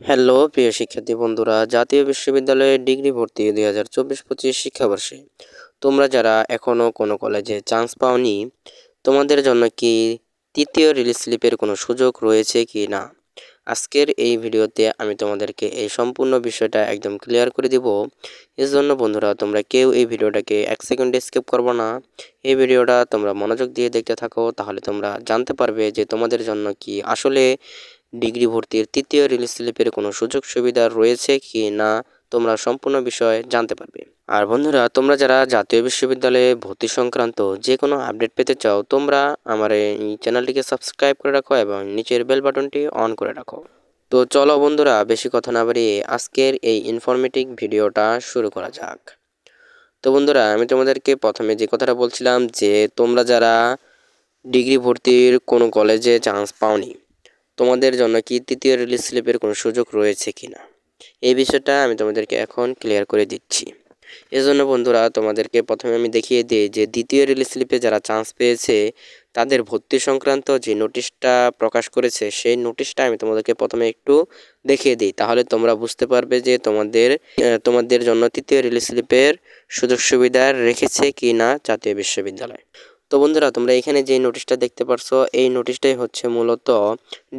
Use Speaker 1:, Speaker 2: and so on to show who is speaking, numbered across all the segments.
Speaker 1: Hello প্রিয় শিক্ষার্থী বন্ধুরা, জাতীয় বিশ্ববিদ্যালয়ে ডিগ্রি ভর্তি 2024-25 শিক্ষাবর্ষে তোমরা যারা এখনও কোনো কলেজে চান্স পাওনি, তোমাদের জন্য কি তৃতীয় রিলিজ স্লিপের কোনো সুযোগ রয়েছে কি না, আজকের এই ভিডিওতে আমি তোমাদেরকে এই সম্পূর্ণ বিষয়টা একদম ক্লিয়ার করে দিব। এর জন্য বন্ধুরা, তোমরা কেউ এই ভিডিওটাকে 1 সেকেন্ড স্কিপ করবো না। এই ভিডিওটা তোমরা মনোযোগ দিয়ে দেখতে থাকো, তাহলে তোমরা জানতে পারবে যে তোমাদের জন্য কি আসলে ডিগ্রি ভর্তির তৃতীয় রিলিজ স্লিপের কোনো সুযোগ সুবিধা রয়েছে কি না, তোমরা সম্পূর্ণ বিষয় জানতে পারবে। আর বন্ধুরা, তোমরা যারা জাতীয় বিশ্ববিদ্যালয়ে ভর্তি সংক্রান্ত যে কোনো আপডেট পেতে চাও, তোমরা আমার এই চ্যানেলটিকে সাবস্ক্রাইব করে রাখো এবং নিচের বেল বাটনটি অন করে রাখো। তো চলো বন্ধুরা, বেশি কথা না বাড়িয়ে আজকের এই ইনফরমেটিভ ভিডিওটা শুরু করা যাক। তো বন্ধুরা, আমি তোমাদেরকে প্রথমে যে কথাটা বলছিলাম যে তোমরা যারা ডিগ্রি ভর্তির কোনো কলেজে চান্স পাওনি, তোমাদের জন্য কি তৃতীয় রিলিজ স্লিপের কোনো সুযোগ রয়েছে কি না, এই বিষয়টা আমি তোমাদেরকে এখন ক্লিয়ার করে দিচ্ছি। এজন্য বন্ধুরা, তোমাদেরকে প্রথমে আমি দেখিয়ে দিই যে দ্বিতীয় রিলিজ স্লিপে যারা চান্স পেয়েছে তাদের ভর্তি সংক্রান্ত যে নোটিশটা প্রকাশ করেছে, সেই নোটিশটা আমি তোমাদেরকে প্রথমে একটু দেখিয়ে দিই, তাহলে তোমরা বুঝতে পারবে যে তোমাদের জন্য তৃতীয় রিলিজ স্লিপের সুযোগ সুবিধা রেখেছে কি না জাতীয় বিশ্ববিদ্যালয়। তো বন্ধুরা, তোমরা এখানে যে নোটিশটা দেখতে পারছো, এই নোটিশটাই হচ্ছে মূলত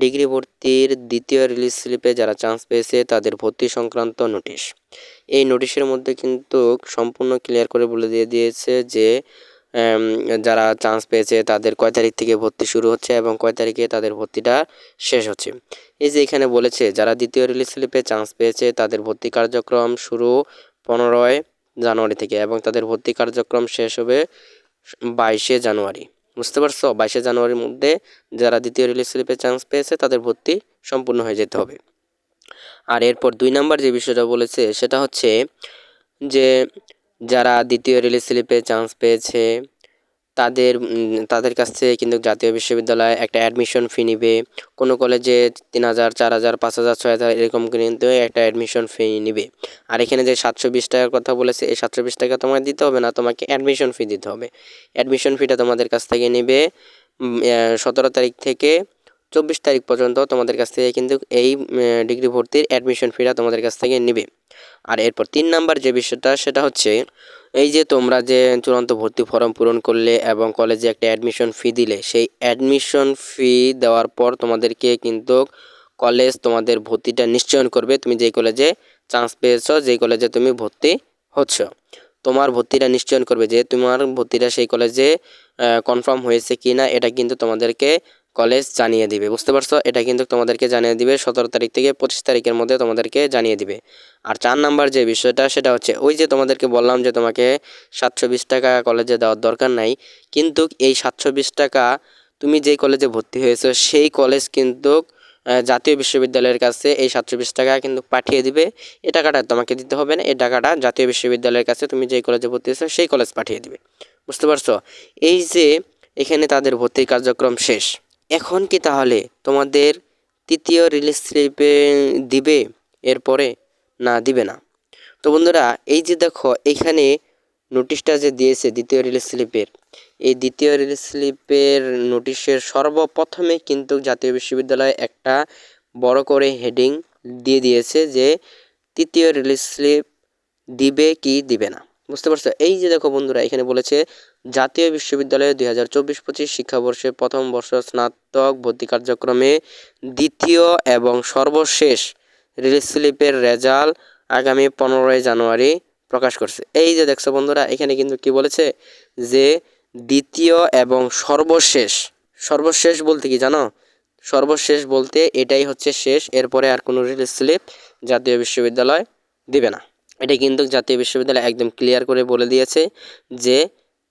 Speaker 1: ডিগ্রি ভর্তির দ্বিতীয় রিলিজ স্লিপে যারা চান্স পেয়েছে তাদের ভর্তি সংক্রান্ত নোটিশ। এই নোটিশের মধ্যে কিন্তু সম্পূর্ণ ক্লিয়ার করে বলে দিয়ে দিয়েছে যে যারা চান্স পেয়েছে তাদের কয় তারিখ থেকে ভর্তি শুরু হচ্ছে এবং কয় তারিখে তাদের ভর্তিটা শেষ হচ্ছে। এই যে এখানে বলেছে, যারা দ্বিতীয় রিলিজ স্লিপে চান্স পেয়েছে তাদের ভর্তি কার্যক্রম শুরু 15 জানুয়ারি থেকে এবং তাদের ভর্তি কার্যক্রম শেষ হবে 22 জানুয়ারি। বুঝতে পারছো? 22 জানুয়ারির মধ্যে যারা দ্বিতীয় রিলিজ স্লিপে চান্স পেয়েছে তাদের ভর্তি সম্পূর্ণ হয়ে যেতে হবে। আর এরপর 2 নাম্বার যে বিষয়টা বলেছে সেটা হচ্ছে যে যারা দ্বিতীয় রিলিজ স্লিপে চান্স পেয়েছে তাদের কাছ থেকে কিন্তু জাতীয় বিশ্ববিদ্যালয় একটা অ্যাডমিশন ফি নিবে। কোনো কলেজে 3000, 4000, 5000, 6000 এরকম কিন্তু একটা অ্যাডমিশন ফি নিবে। আর এখানে যে 720 টাকার কথা বলেছে, এই 720 টাকা তোমাকে দিতে হবে না, তোমাকে অ্যাডমিশন ফি দিতে হবে। অ্যাডমিশন ফিটা তোমাদের কাছ থেকে নেবে 17 তারিখ থেকে 24 তারিখ পর্যন্ত তোমাদের কাছ থেকে কিন্তু এই ডিগ্রি ভর্তির অ্যাডমিশন ফিটা তোমাদের কাছ থেকে নেবে। আর এরপর 3 নাম্বার যে বিষয়টা সেটা হচ্ছে, এই যে তোমরা যে চূড়ান্ত ভর্তি ফর্ম পূরণ করলে এবং কলেজে একটা অ্যাডমিশন ফি দিলে, সেই অ্যাডমিশন ফি দেওয়ার পর তোমাদেরকে কিন্তু কলেজ তোমাদের ভর্তিটা নিশ্চয়ন করবে। তুমি যেই কলেজে চান্স পেয়েছো, যেই কলেজে তুমি ভর্তি হচ্ছ, তোমার ভর্তিটা নিশ্চয়ন করবে যে তোমার ভর্তিটা সেই কলেজে কনফার্ম হয়েছে কি না, এটা কিন্তু তোমাদেরকে কলেজ জানিয়ে দিবে। বুঝতে পারছো? এটা কিন্তু তোমাদেরকে জানিয়ে দিবে 17 তারিখ থেকে 25 তারিখের মধ্যে তোমাদেরকে জানিয়ে দিবে। আর 4 নাম্বার যে বিষয়টা সেটা হচ্ছে, ওই যে তোমাদেরকে বললাম যে তোমাকে 720 টাকা কলেজে দেওয়ার দরকার নাই, কিন্তু এই 720 টাকা তুমি যেই কলেজে ভর্তি হয়েছো সেই কলেজ কিন্তু জাতীয় বিশ্ববিদ্যালয়ের কাছে এই 720 টাকা কিন্তু পাঠিয়ে দিবে। এই টাকাটা তোমাকে দিতে হবে না, এই টাকাটা জাতীয় বিশ্ববিদ্যালয়ের কাছে তুমি যেই কলেজে ভর্তি হয়েছো সেই কলেজ পাঠিয়ে দিবে। বুঝতে পারছো? এই যে এখানে তাদের ভর্তির কার্যক্রম শেষ, এখন কি তাহলে তোমাদের তৃতীয় রিলিজ স্লিপে দিবে এরপরে, না দিবে না? তো বন্ধুরা, এই যে দেখো এখানে নোটিশটা যে দিয়েছে দ্বিতীয় রিলিজ স্লিপের, এই দ্বিতীয় রিলিজ স্লিপের নোটিশের সর্বপ্রথমে কিন্তু জাতীয় বিশ্ববিদ্যালয় একটা বড় করে হেডিং দিয়ে দিয়েছে যে তৃতীয় রিলিজ স্লিপ দিবে কি দিবে না। বুঝতে পারছো? এই যে দেখো বন্ধুরা, এখানে বলেছে জাতীয় বিশ্ববিদ্যালয়ে 2024-25 শিক্ষাবর্ষে প্রথম বর্ষ স্নাতক ভর্তি কার্যক্রমে দ্বিতীয় এবং সর্বশেষ রিলিজ স্লিপের রেজাল্ট আগামী 15 জানুয়ারি প্রকাশ করছে। এই যে দেখছো বন্ধুরা, এখানে কিন্তু কি বলেছে যে দ্বিতীয় এবং সর্বশেষ। সর্বশেষ বলতে কি জানো? সর্বশেষ বলতে এটাই হচ্ছে শেষ, এরপরে আর কোনো রিলিজ স্লিপ জাতীয় বিশ্ববিদ্যালয় দিবে না। এটা কিন্তু জাতীয় বিশ্ববিদ্যালয় একদম ক্লিয়ার করে বলে দিয়েছে যে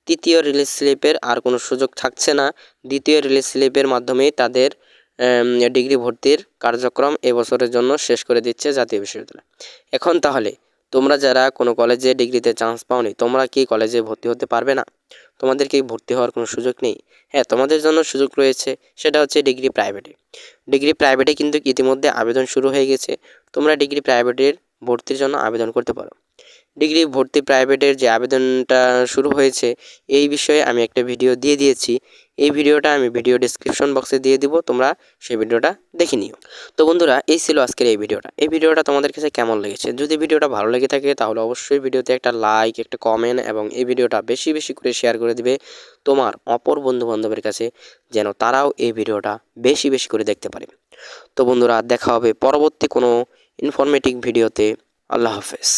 Speaker 1: তৃতীয় রিলিজ স্লিপের আর কোনো সুযোগ থাকছে না। দ্বিতীয় রিলিজ স্লিপের মাধ্যমেই তাদের ডিগ্রি ভর্তির কার্যক্রম এবছরের জন্য শেষ করে দিচ্ছে জাতীয় বিশ্ববিদ্যালয়। এখন তাহলে তোমরা যারা কোনো কলেজে ডিগ্রিতে চান্স পাওনি, তোমরা কি কলেজে ভর্তি হতে পারবে না? তোমাদের কি ভর্তি হওয়ার কোনো সুযোগ নেই? হ্যাঁ, তোমাদের জন্য সুযোগ রয়েছে, সেটা হচ্ছে ডিগ্রি প্রাইভেটে। ডিগ্রি প্রাইভেটে কিন্তু ইতিমধ্যে আবেদন শুরু হয়ে গেছে। তোমরা ডিগ্রি প্রাইভেটের ভর্তির জন্য আবেদন করতে পারো। ডিগ্রি ভর্তি প্রাইভেটের যে আবেদনটা শুরু হয়েছে, এই বিষয়ে আমি একটা ভিডিও দিয়ে দিয়েছি। এই ভিডিওটা আমি ভিডিও ডেসক্রিপশন বক্সে দিয়ে দিব, তোমরা সেই ভিডিওটা দেখে নিও। তো বন্ধুরা, এই ছিল আজকের এই ভিডিওটা। এই ভিডিওটা তোমাদের কাছে কেমন লেগেছে? যদি ভিডিওটা ভালো লেগে থাকে তাহলে অবশ্যই ভিডিওতে একটা লাইক, একটা কমেন্ট এবং এই ভিডিওটা বেশি বেশি করে শেয়ার করে দিবে তোমার অপর বন্ধু বান্ধবের কাছে, যেন তারাও এই ভিডিওটা বেশি বেশি করে দেখতে পারে। তো বন্ধুরা, দেখা হবে পরবর্তী কোনো ইনফরমেটিভ ভিডিওতে। আল্লাহ হাফেজ।